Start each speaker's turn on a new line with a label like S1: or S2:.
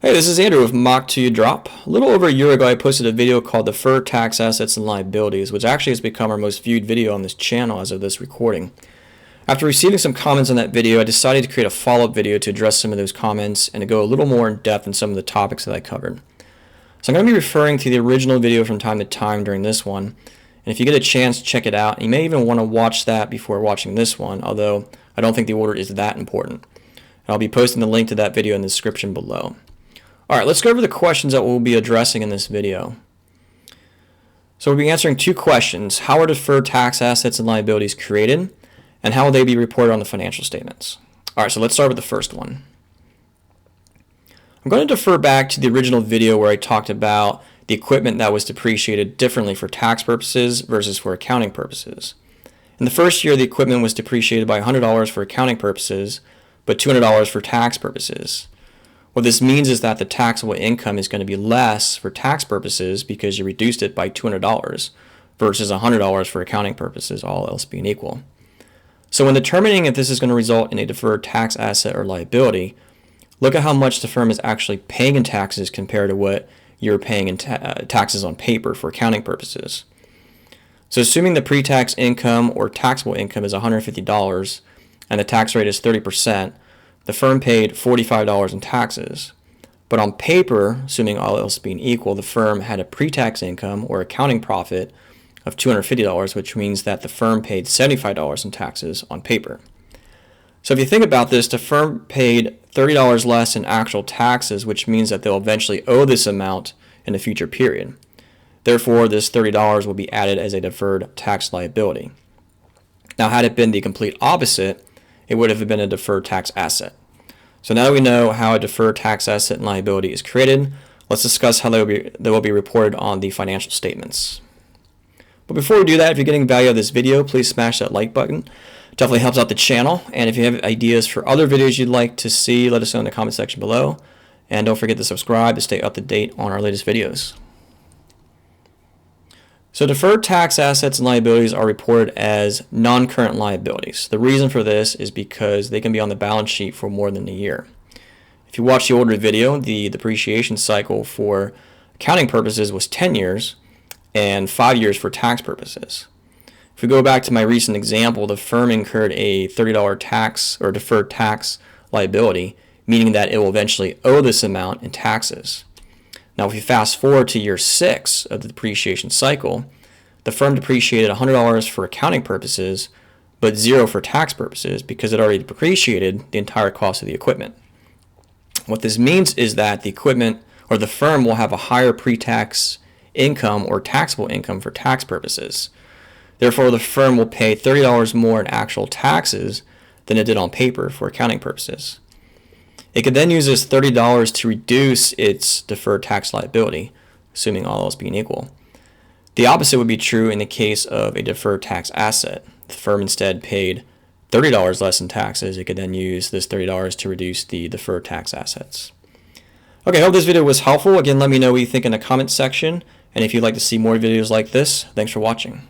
S1: Hey, this is Andrew with Mock 2 Drop. A little over a year ago, I posted a video called Deferred Tax Assets and Liabilities, which actually has become our most viewed video on this channel as of this recording. After receiving some comments on that video, I decided to create a follow-up video to address some of those comments and to go a little more in depth in some of the topics that I covered. So I'm going to be referring to the original video from time to time during this one, and if you get a chance, check it out. You may even want to watch that before watching this one, although I don't think the order is that important. And I'll be posting the link to that video in the description below. Alright, let's go over the questions that we'll be addressing in this video. So we'll be answering two questions. How are deferred tax assets and liabilities created? And how will they be reported on the financial statements? Alright, so let's start with the first one. I'm going to defer back to the original video where I talked about the equipment that was depreciated differently for tax purposes versus for accounting purposes. In the first year, the equipment was depreciated by $100 for accounting purposes, but $200 for tax purposes. What this means is that the taxable income is going to be less for tax purposes because you reduced it by $200 versus $100 for accounting purposes, all else being equal. So when determining if this is going to result in a deferred tax asset or liability, look at how much the firm is actually paying in taxes compared to what you're paying in taxes on paper for accounting purposes. So assuming the pre-tax income or taxable income is $150 and the tax rate is 30%, the firm paid $45 in taxes. But on paper, assuming all else being equal, the firm had a pre-tax income or accounting profit of $250, which means that the firm paid $75 in taxes on paper. So if you think about this, the firm paid $30 less in actual taxes, which means that they'll eventually owe this amount in a future period. Therefore, this $30 will be added as a deferred tax liability. Now, had it been the complete opposite, it would have been a deferred tax asset. So now that we know how a deferred tax asset and liability is created, let's discuss how they will be reported on the financial statements. But before we do that, if you're getting value out of this video, please smash that like button. It definitely helps out the channel. And if you have ideas for other videos you'd like to see, let us know in the comment section below. And don't forget to subscribe to stay up to date on our latest videos. So deferred tax assets and liabilities are reported as non-current liabilities. The reason for this is because they can be on the balance sheet for more than a year. If you watch the older video, the depreciation cycle for accounting purposes was 10 years and 5 years for tax purposes. If we go back to my recent example, the firm incurred a $30 tax or deferred tax liability, meaning that it will eventually owe this amount in taxes. Now, if you fast forward to year 6 of the depreciation cycle, the firm depreciated $100 for accounting purposes, but $0 for tax purposes because it already depreciated the entire cost of the equipment. What this means is that the equipment or the firm will have a higher pre-tax income or taxable income for tax purposes. Therefore, the firm will pay $30 more in actual taxes than it did on paper for accounting purposes. It could then use this $30 to reduce its deferred tax liability, assuming all else being equal. The opposite would be true in the case of a deferred tax asset. The firm instead paid $30 less in taxes. It could then use this $30 to reduce the deferred tax assets. Okay, I hope this video was helpful. Again, let me know what you think in the comment section. And if you'd like to see more videos like this, thanks for watching.